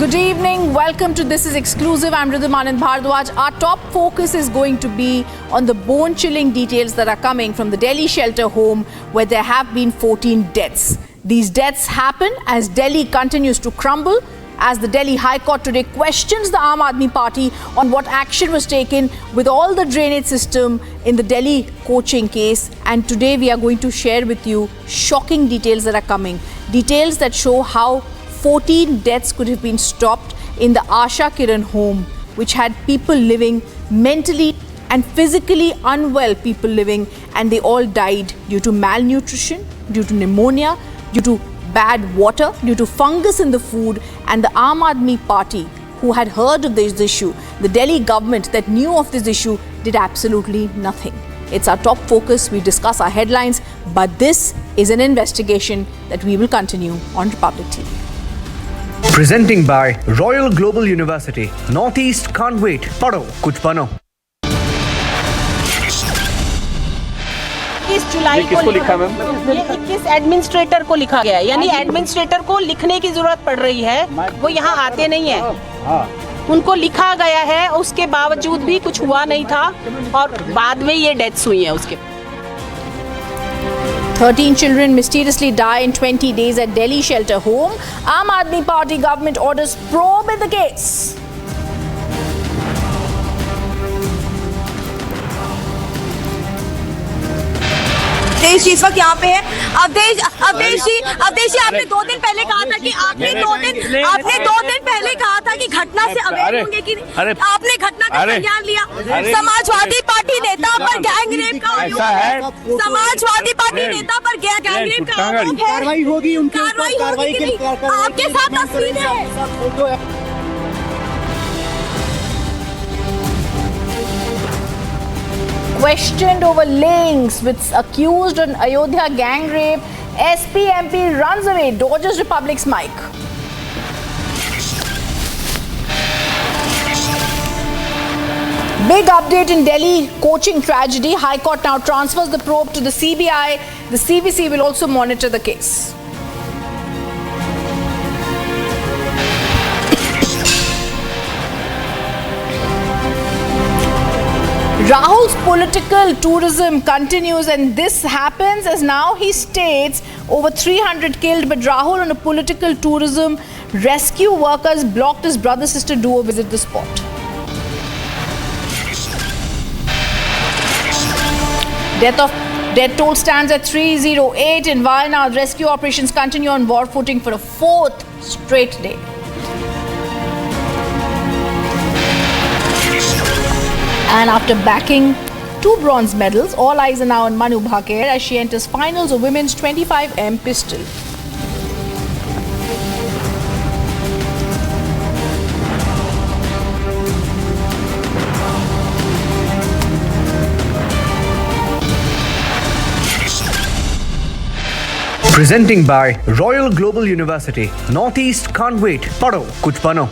Good evening. Welcome to This Is Exclusive. I'm Ridhima Anand Bhardwaj. Our top focus is going to be on the bone-chilling details that are coming from the Delhi shelter home where there have been 14 deaths. These deaths happen as Delhi continues to crumble, as the Delhi High Court today questions the Aam Aadmi Party on what action was taken with all the drainage system in the Delhi coaching case. And today we are going to share with you shocking details that are coming. Details that show how 14 deaths could have been stopped in the Asha Kiran home, which had people living mentally and physically unwell people living, and they all died due to malnutrition, due to pneumonia, due to bad water, due to fungus in the food. And the Aam Aadmi Party, who had heard of this issue, the Delhi government that knew of this issue, did absolutely nothing. It's our top focus. We discuss our headlines, but this is an investigation that we will continue on Republic TV. Presenting by Royal Global University. Northeast can't wait. पढ़ो कुछ बनो. 21 जुलाई को लिखा ma'am, ये 21 administrator को लिखा गया है, यानी एडमिनिस्ट्रेटर को लिखने की जरूरत पड़ रही है, वो यहाँ आते नहीं है, उनको लिखा गया है, उसके बावजूद भी कुछ हुआ नहीं था और बाद में ये डेथ्स हुई है उसके. 13 children mysteriously die in 20 days at Delhi shelter home. Aam Aadmi Party government orders probe in the case. Awadhesh जी इस वक्त यहाँ पे है. अवधेश जी आपने 2 दिन पहले कहा था कि आपने 2 दिन पहले कहा था कि घटना से अवेयर होंगे कि आपने घटना का संज्ञान लिया. समाजवादी पार्टी नेता पर गैंगरेप का समाजवादी पार्टी नेता पर गैंगरेप का आरोप है. कार्रवाई होगी उनके ऊपर. कार्रवाई आपके साथ तस्वीरें हैं. Questioned over links with accused on Ayodhya gang rape, SP MP runs away, dodges Republic's mic. Big update in Delhi coaching tragedy. High Court now transfers the probe to the CBI. The CVC will also monitor the case. Rahul's political tourism continues, and this happens as now he states over 300 killed, but Rahul on a political tourism, rescue workers blocked his brother-sister duo visit the spot. Death toll stands at 308 in Wayanad. Rescue operations continue on war footing for a 4th straight day. And after backing 2 bronze medals, all eyes are now on Manu Bhaker as she enters finals of women's 25m pistol. Presenting by Royal Global University. Northeast can't wait. पढ़ो कुछ बनो.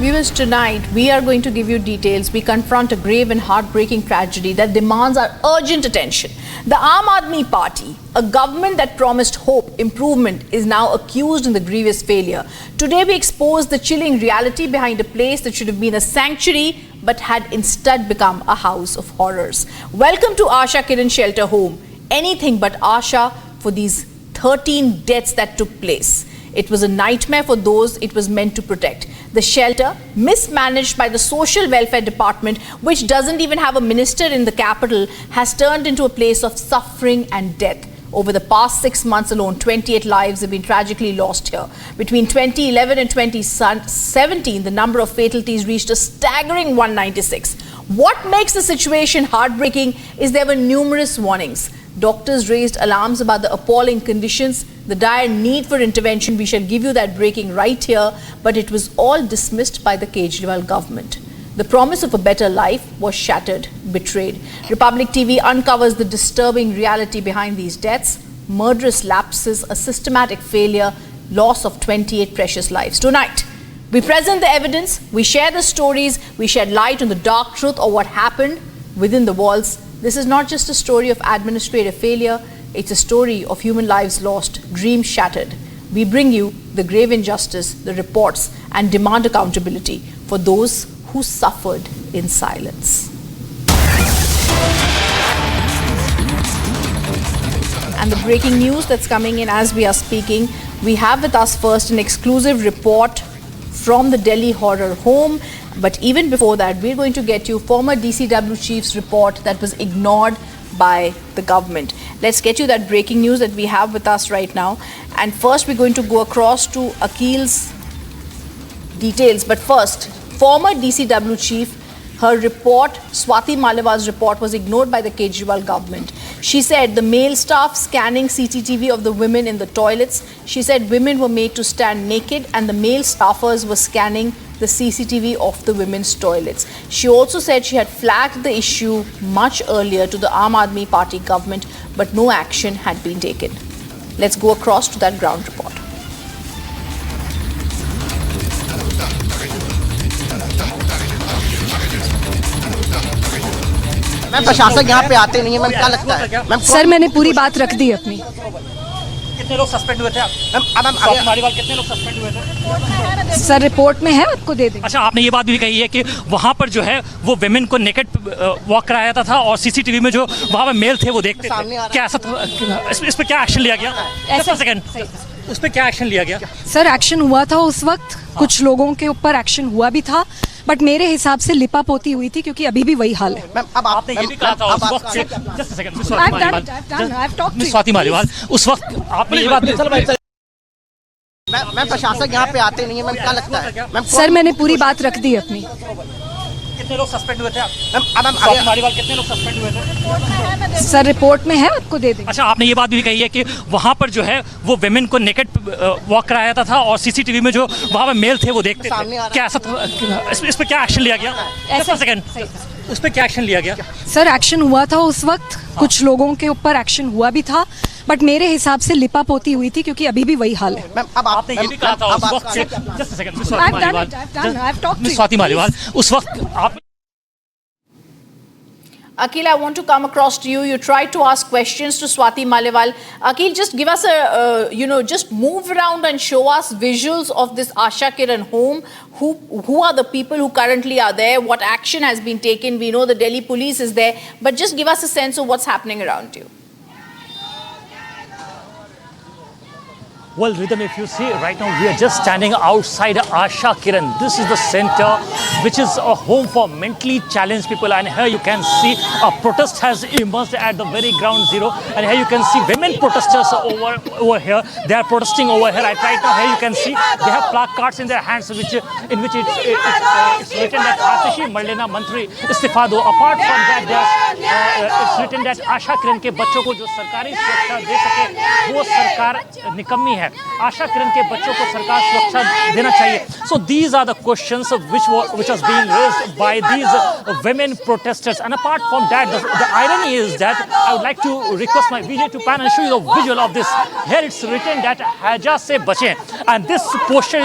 Viewers, tonight we are going to give you details. We confront a grave and heartbreaking tragedy that demands our urgent attention. The Aam Aadmi Party, a government that promised hope, improvement, is now accused in the grievous failure. Today we expose the chilling reality behind a place that should have been a sanctuary but had instead become a house of horrors. Welcome to Asha Kiran Shelter Home. Anything but Asha for these 13 deaths that took place. It was a nightmare for those it was meant to protect. The shelter, mismanaged by the Social Welfare Department, which doesn't even have a minister in the capital, has turned into a place of suffering and death. Over the past 6 months alone, 28 lives have been tragically lost here. Between 2011 and 2017, the number of fatalities reached a staggering 196. What makes the situation heartbreaking is there were numerous warnings. Doctors raised alarms about the appalling conditions, the dire need for intervention. We shall give you that breaking right here, but it was all dismissed by the Kejriwal government. The promise of a better life was shattered, betrayed. Republic TV uncovers the disturbing reality behind these deaths, murderous lapses, a systematic failure, loss of 28 precious lives. Tonight, we present the evidence, we share the stories, we shed light on the dark truth of what happened within the walls This is not just a story of administrative failure, it's a story of human lives lost, dreams shattered. We bring you the grave injustice, the reports, and demand accountability for those who suffered in silence. And the breaking news that's coming in as we are speaking, we have with us first an exclusive report from the Delhi horror home. But even before that, we're going to get you former DCW chief's report that was ignored by the government. Let's get you that breaking news that we have with us right now. And first, we're going to go across to Akhil's details. But first, former DCW chief, her report, Swati Maliwal's report, was ignored by the Kejriwal government. She said the male staff scanning CCTV of the women in the toilets. She said women were made to stand naked and the male staffers were scanning the CCTV of the women's toilets. She also said she had flagged the issue much earlier to the Aam Aadmi Party government, but no action had been taken. Let's go across to that ground report. Ma'am प्रशासक यहाँ पे आते नहीं है, ma'am क्या लगता है? Ma'am sir मैंने पूरी बात रख दी अपनी। कितने लोग सस्पेंड हुए थे? मैम स्वाति मालीवाल कितने लोग सस्पेंड हुए थे? सर रिपोर्ट में है, आपको दे देंगे। अच्छा, आपने ये बात भी कही है कि वहाँ पर जो है वो विमेन को नेकेड वॉक कराया जाता था और सीसीटीवी में जो वहाँ पर मेल थे वो देखते थे। क्या ऐसा इस पर क्या एक्शन लिया गया? ऐसा सेकंड, उस पर क्या एक्शन लिया गया? सर एक्शन हुआ था उस वक्त, कुछ लोगों के ऊपर एक्शन हुआ भी था, बट मेरे हिसाब से लिपा पोती हुई थी क्योंकि अभी भी वही हाल है। मैम अब आपने ये भी कहा था उस वक्त, जस्ट सेकंड, स्वाति मालीवाल, उस वक्त आपने ये बात, मैम प्रशासक यहाँ पे आते नहीं है, मैम क्या लगता है? मैम सर मैंने पूरी बात रख दी अपनी। कितने लोग सस्पेंड हुए थे? मैम स्वाति मालीवाल कितने लोग सस्पेंड हुए थे? सर रिपोर्ट में है, आपको दे देंगे। अच्छा, आपने ये बात भी कही है कि वहाँ पर जो है वो विमेन को नेकेड वॉक कराया जाता था और सीसीटीवी में जो वहाँ पर मेल थे वो देखते थे। क्या ऐसा इस पर क्या एक्शन लिया गया? ऐसा सेकंड, उस पर क्या एक्शन लिया गया? सर एक्शन हुआ था उस वक्त, कुछ लोगों के ऊपर एक्शन हुआ भी था, बट मेरे हिसाब से लिपा पोती हुई थी क्योंकि अभी भी वही हाल है। मैम अब आपने ये भी कहा था उस वक्त, जस्ट सेकंड, स्वाति मालीवाल, उस वक्त आप Akhil, I want to come across to you. You tried to ask questions to Swati Maliwal. Akhil, just give us a, just move around and show us visuals of this Asha Kiran home. Who are the people who currently are there? What action has been taken? We know the Delhi police is there, but just give us a sense of what's happening around you. Well, Rhythm, if you see right now, we are just standing outside Asha Kiran. This is the center, which is a home for mentally challenged people. And here you can see a protest has emerged at the very ground zero. And here you can see women protesters over here. They are protesting over here. Right now, here you can see they have placards in their hands, in which it's written that Atishi Marlena Mantri istifa do. Apart from that, it's written that Asha Kiran के बच्चों को जो सरकारी सुरक्षा दे सके, वो सरकार निकम्मी है। आशा किरण के बच्चों को सरकार सुरक्षा देना चाहिए. So these are the questions which was being raised by these women protesters. And apart from that, the irony is that I would like to request my VJ to pan and show you the visual of this. Here it's written that Haja se bache, and this poster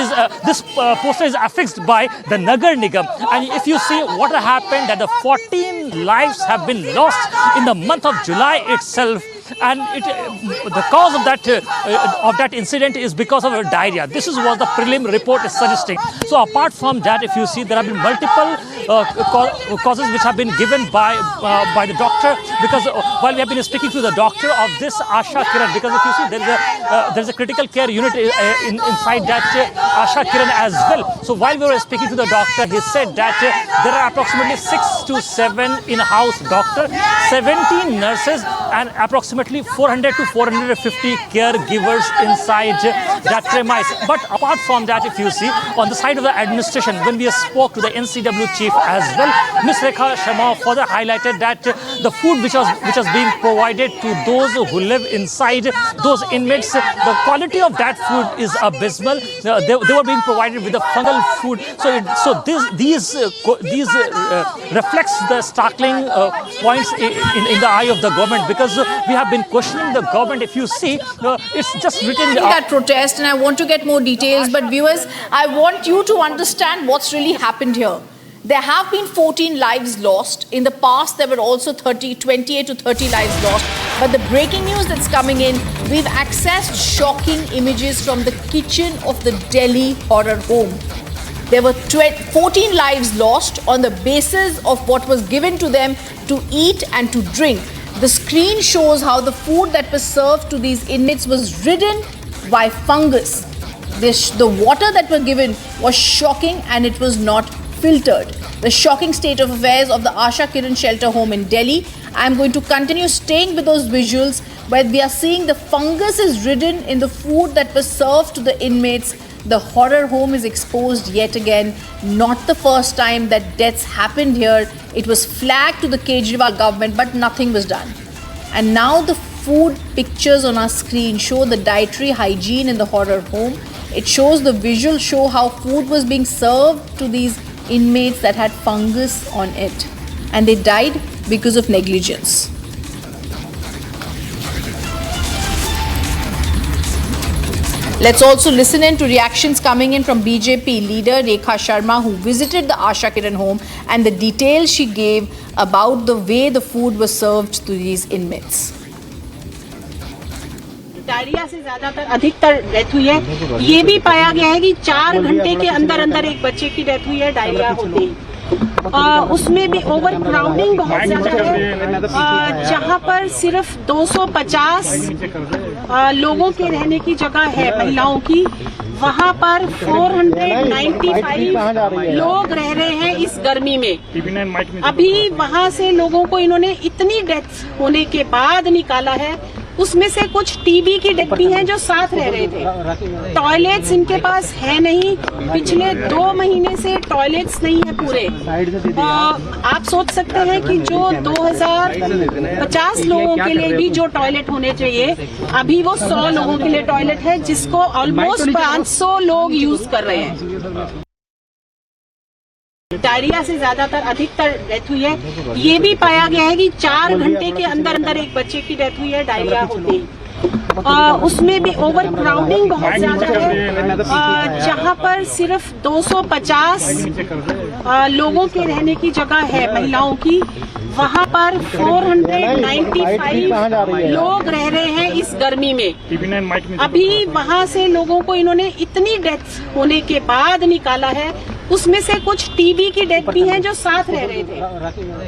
is affixed by the Nagar Nigam. And if you see what happened, that the 14 lives have been lost in the month of July itself. And the cause of that incident is because of diarrhea. This is what the prelim report is suggesting. So apart from that, if you see, there have been multiple causes which have been given by the doctor, because while we have been speaking to the doctor of this Asha Kiran, because if you see, there is a critical care unit inside that Asha Kiran as well. So while we were speaking to the doctor, he said that there are approximately 6 to 7 in-house doctors, 17 nurses, and approximately 400 to 450 caregivers inside that premise. But apart from that, if you see, on the side of the administration, when we spoke to the NCW chief as well, Ms. Rekha Sharma further highlighted that the food which was being provided to those who live inside those inmates, the quality of that food is abysmal. They were being provided with a fungal food. So these reflects the startling points in the eye of the government, because we have been questioning the government. If you see, it's just written that protest, and I want to get more details, but viewers, I want you to understand what's really happened here. There have been 14 lives lost. In the past, there were also 28 to 30 lives lost. But the breaking news that's coming in, we've accessed shocking images from the kitchen of the Delhi horror home. There were 14 lives lost on the basis of what was given to them to eat and to drink. The screen shows how the food that was served to these inmates was ridden by fungus. The water that was given was shocking and it was not filtered. The shocking state of affairs of the Asha Kiran shelter home in Delhi. I am going to continue staying with those visuals where we are seeing the fungus is ridden in the food that was served to the inmates. The horror home is exposed yet again. Not the first time that deaths happened here. It was flagged to the Kejriwal government, but nothing was done. And now the food pictures on our screen show the dietary hygiene in the horror home. It shows the visual show how food was being served to these inmates that had fungus on it. And they died because of negligence. Let's also listen in to reactions coming in from BJP leader Rekha Sharma, who visited the Asha Kiran home, and the details she gave about the way the food was served to these inmates. Diarrhoea से ज्यादातर अधिकतर death हुई है। ये भी पाया गया है कि 4 घंटे के अंदर अंदर एक बच्चे की डेथ हुई है डायरिया होते ही। उसमें भी ओवर क्राउडिंग बहुत ज्यादा है। जहां पर सिर्फ 250 लोगों के रहने की जगह है महिलाओं की, वहां पर 495 लोग रह रहे हैं इस गर्मी में। अभी वहां से लोगों को इन्होंने इतनी डेथ होने के बाद निकाला है, उसमें से कुछ टीबी की डेथ भी हैं जो साथ रह रहे थे। टॉयलेट्स इनके पास है नहीं, पिछले 2 महीने से टॉयलेट्स नहीं है पूरे। आप सोच सकते हैं कि जो 2050 लोगों के लिए भी जो टॉयलेट होने चाहिए, अभी वो 100 लोगों के लिए टॉयलेट है, जिसको ऑलमोस्ट 500 लोग यूज कर रहे हैं। डायरिया से ज्यादातर अधिकतर डेथ हुई है। ये भी पाया गया है कि 4 घंटे के अंदर अंदर एक बच्चे की डेथ हुई है डायरिया होते ही। उसमें भी ओवर क्राउडिंग बहुत ज्यादा है। जहां पर सिर्फ 250 लोगों के रहने की जगह है महिलाओं की, वहां पर 495 लोग रह रहे हैं इस गर्मी में। अभी वहां से लोगों को इन्होंने इतनी डेथ होने के बाद निकाला है, उसमें से कुछ टीबी की डेथ भी हैं जो साथ रह रहे थे।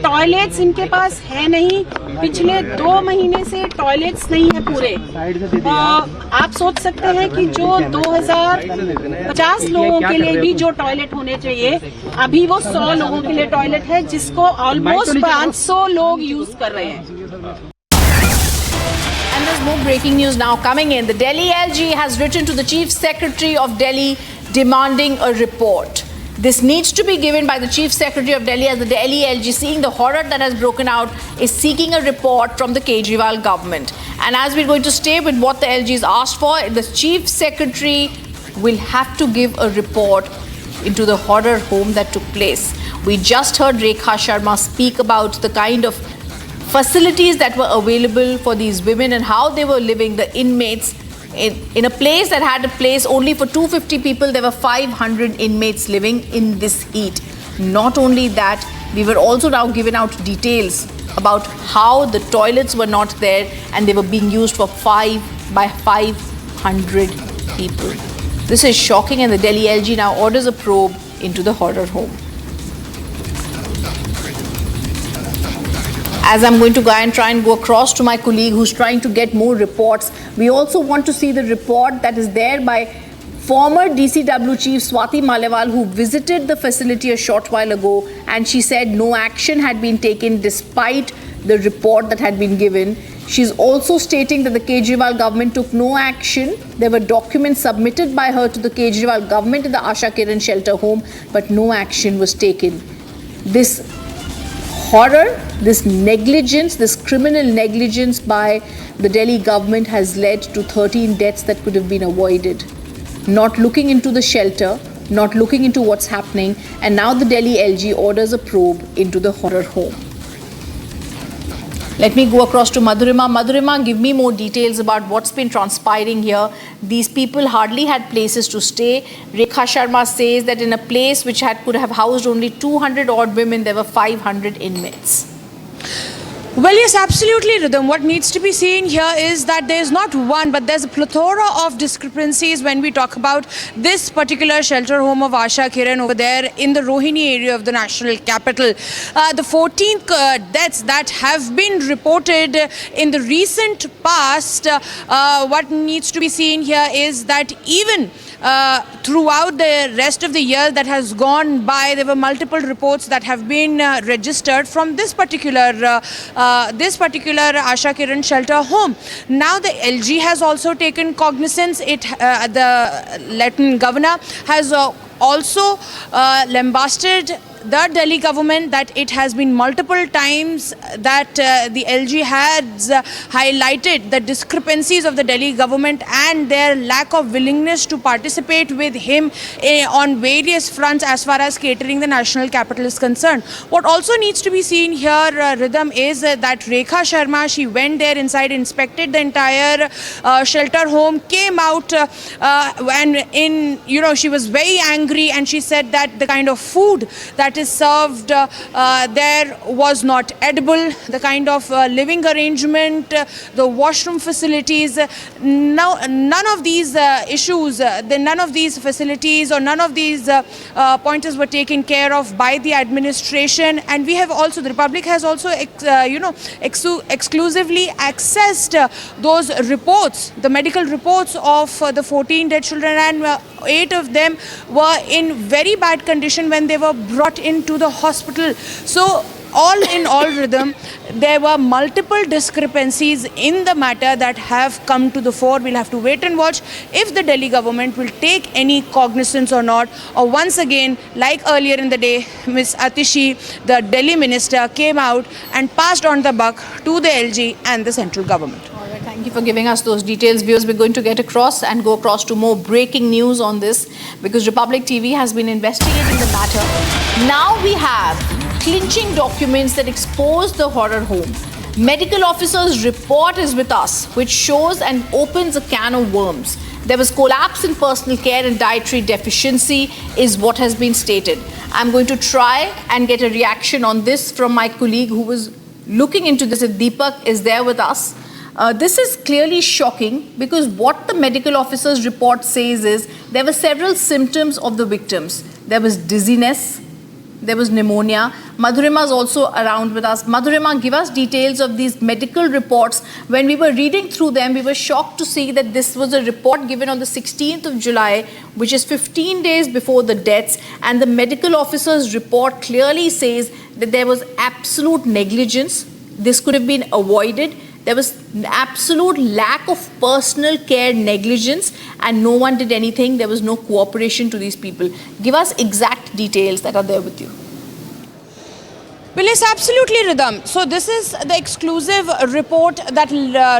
टॉयलेट्स इनके पास है नहीं, पिछले 2 महीने से टॉयलेट्स नहीं है पूरे। आप सोच सकते हैं कि जो 2050 लोगों के लिए भी जो टॉयलेट होने चाहिए, अभी वो 100 लोगों के लिए टॉयलेट है, जिसको ऑलमोस्ट 500 लोग यूज कर रहे हैं। And there's more breaking news now coming in. The Delhi LG has written to the Chief Secretary of Delhi demanding a report. This needs to be given by the Chief Secretary of Delhi, as the Delhi LG, seeing the horror that has broken out, is seeking a report from the Kejriwal government. And as we're going to stay with what the LG has asked for, the Chief Secretary will have to give a report into the horror home that took place. We just heard Rekha Sharma speak about the kind of facilities that were available for these women and how they were living, the inmates. In a place that had a place only for 250 people, there were 500 inmates living in this heat. Not only that, we were also now given out details about how the toilets were not there and they were being used for 500 people. This is shocking, and the Delhi LG now orders a probe into the horror home. As I'm going to go and try and go across to my colleague who's trying to get more reports, we also want to see the report that is there by former DCW Chief Swati Malewal, who visited the facility a short while ago, and she said no action had been taken despite the report that had been given. She's also stating that the Kejriwal government took no action. There were documents submitted by her to the Kejriwal government in the Asha Kiran shelter home, but no action was taken. This horror, this negligence, this criminal negligence by the Delhi government has led to 13 deaths that could have been avoided. Not looking into the shelter, not looking into what's happening, and now the Delhi LG orders a probe into the horror home. Let me go across to Madhurima. Madhurima, give me more details about what's been transpiring here. These people hardly had places to stay. Rekha Sharma says that in a place which could have housed only 200 odd women, there were 500 inmates. Well, yes, absolutely, Rhythm. What needs to be seen here is that there's not one, but there's a plethora of discrepancies when we talk about this particular shelter home of Asha Kiran over there in the Rohini area of the national capital. The 14th deaths that have been reported in the recent past, what needs to be seen here is that even throughout the rest of the year that has gone by, there were multiple reports that have been registered from this particular Asha Kiran shelter home. Now the LG has also taken cognizance. The Lieutenant Governor has also lambasted the Delhi government that it has been multiple times that the LG has highlighted the discrepancies of the Delhi government and their lack of willingness to participate with him on various fronts as far as catering the national capital is concerned. What also needs to be seen here, Rhythm, is that Rekha Sharma, she went there inside, inspected the entire shelter home, came out and she was very angry, and she said that the kind of food that is served there was not edible. The kind of living arrangement, the washroom facilities, none of these issues, none of these facilities or none of these pointers were taken care of by the administration. And we have also, the Republic has also exclusively accessed those reports, the medical reports of the 14 dead children, and 8 of them were in very bad condition when they were brought into the hospital. So all in all, Rhythm, there were multiple discrepancies in the matter that have come to the fore. We'll have to wait and watch if the Delhi government will take any cognizance or not, or once again, like earlier in the day, Ms. Atishi, the Delhi minister, came out and passed on the buck to the LG and the central government. Thank you for giving us those details. Viewers, we're going to get across and go across to more breaking news on this, because Republic TV has been investigating the matter. Now we have clinching documents that expose the horror home. Medical officer's report is with us, which shows and opens a can of worms. There was collapse in personal care and dietary deficiency is what has been stated. I'm going to try and get a reaction on this from my colleague who was looking into this. Deepak is there with us. This is clearly shocking, because what the medical officer's report says is there were several symptoms of the victims. There was dizziness, there was pneumonia. Madhurima is also around with us. Madhurima, give us details of these medical reports. When we were reading through them, we were shocked to see that this was a report given on the 16th of July, which is 15 days before the deaths. And the medical officer's report clearly says that there was absolute negligence. This could have been avoided. There was absolute lack of personal care negligence, and no one did anything. There was no cooperation to these people. Give us exact details that are there with you. Well, yes, absolutely, Rhythm. So this is the exclusive report that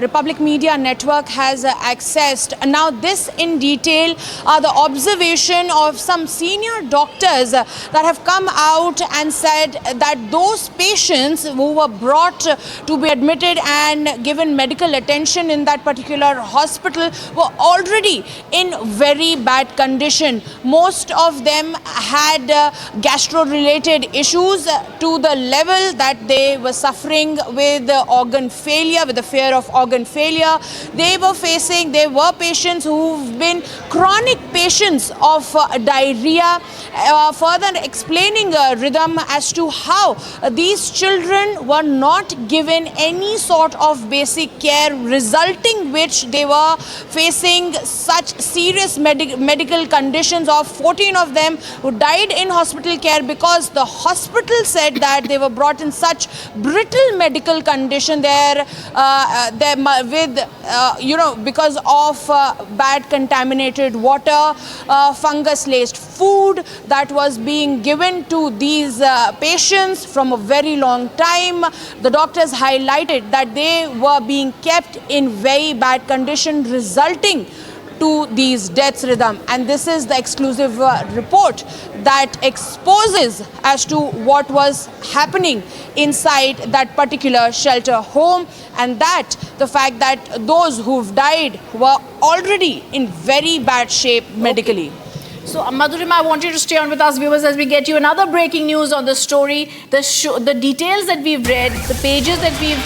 Republic Media Network has accessed. Now, this in detail are the observation of some senior doctors that have come out and said that those patients who were brought to be admitted and given medical attention in that particular hospital were already in very bad condition. Most of them had gastro-related issues to the level that they were suffering with organ failure, with the fear of organ failure. They were patients who've been chronic patients of diarrhea. Further explaining Rhythm as to how these children were not given any sort of basic care, resulting which they were facing such serious medical conditions. Of 14 of them who died in hospital care because the hospital said that they were brought in such brittle medical condition there because of bad contaminated water, fungus-laced food that was being given to these patients from a very long time. The doctors highlighted that they were being kept in very bad condition, resulting to these deaths, Rhythm. And this is the exclusive report that exposes as to what was happening inside that particular shelter home, and that the fact that those who've died were already in very bad shape medically. So, Madhurima, I want you to stay on with us, viewers, as we get you another breaking news on the story. The details that we've read, the pages that we've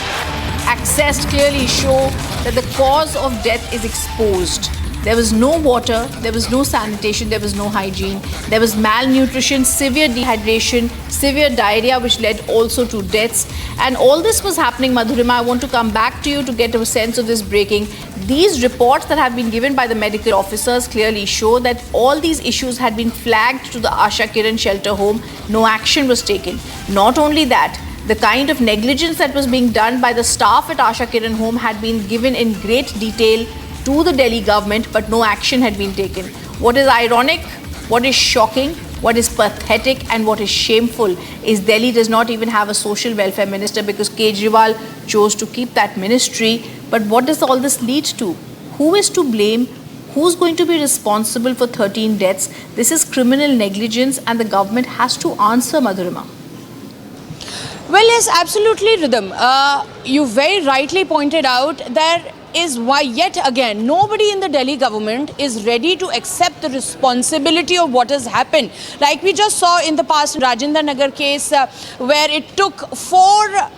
accessed clearly show that the cause of death is exposed. There was no water, there was no sanitation, there was no hygiene, there was malnutrition, severe dehydration, severe diarrhea, which led also to deaths. And all this was happening, Madhurima. I want to come back to you to get a sense of this breaking. These reports that have been given by the medical officers clearly show that all these issues had been flagged to the Asha Kiran shelter home. No action was taken. Not only that, the kind of negligence that was being done by the staff at Asha Kiran home had been given in great detail to the Delhi government, but no action had been taken. What is ironic, what is shocking, what is pathetic and what is shameful is Delhi does not even have a social welfare minister, because Kejriwal chose to keep that ministry. But what does all this lead to? Who is to blame? Who's going to be responsible for 13 deaths? This is criminal negligence and the government has to answer, Madhurima. Well, yes, absolutely, Rhythm. You very rightly pointed out there is why yet again nobody in the Delhi government is ready to accept the responsibility of what has happened. Like we just saw in the past Rajendra Nagar case where it took 4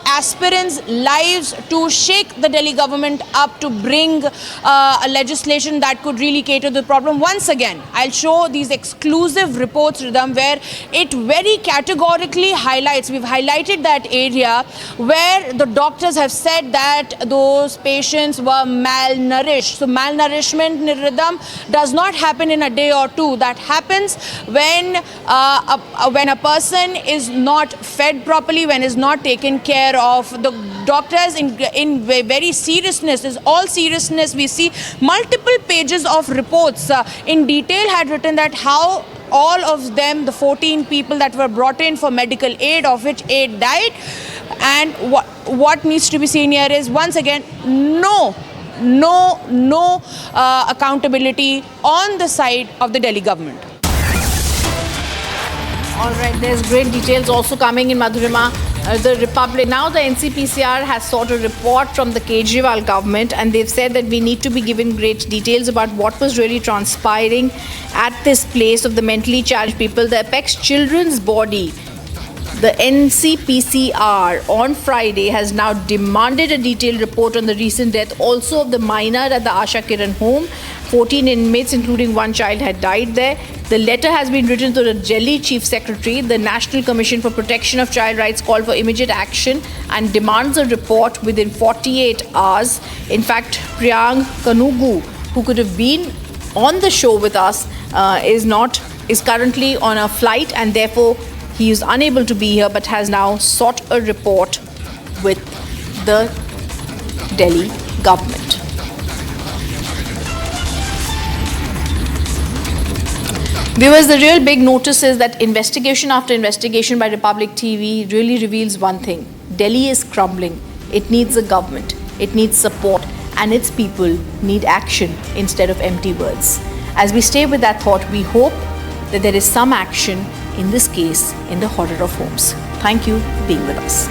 aspirants' lives to shake the Delhi government up to bring a legislation that could really cater to the problem. Once again, I'll show these exclusive reports, Rhythm, where it very categorically highlights, we've highlighted that area where the doctors have said that those patients were malnourished. So malnourishment, Rhythm, does not happen in a day or two. That happens when a person is not fed properly, when is not taken care of. The doctors in very seriousness, is all seriousness, we see multiple pages of reports in detail had written that how all of them, the 14 people that were brought in for medical aid, of which 8 died. And what needs to be seen here is, once again, no accountability on the side of the Delhi government. All right, there's great details also coming in, Madhurima. The Republic, now the NCPCR has sought a report from the Kejriwal government, and they've said that we need to be given great details about what was really transpiring at this place of the mentally challenged people. The Apex Children's Body, the NCPCR, on Friday has now demanded a detailed report on the recent death also of the minor at the Asha Kiran home. 14 inmates, including 1 child, had died there. The letter has been written to the Delhi Chief Secretary. The National Commission for Protection of Child Rights called for immediate action and demands a report within 48 hours. In fact, Priyank Kanugu, who could have been on the show with us, is currently on a flight, and therefore he is unable to be here, but has now sought a report with the Delhi government. Viewers, the real big notice is that investigation after investigation by Republic TV really reveals one thing. Delhi is crumbling. It needs a government. It needs support. And its people need action instead of empty words. As we stay with that thought, we hope that there is some action in this case in the horror of homes. Thank you for being with us.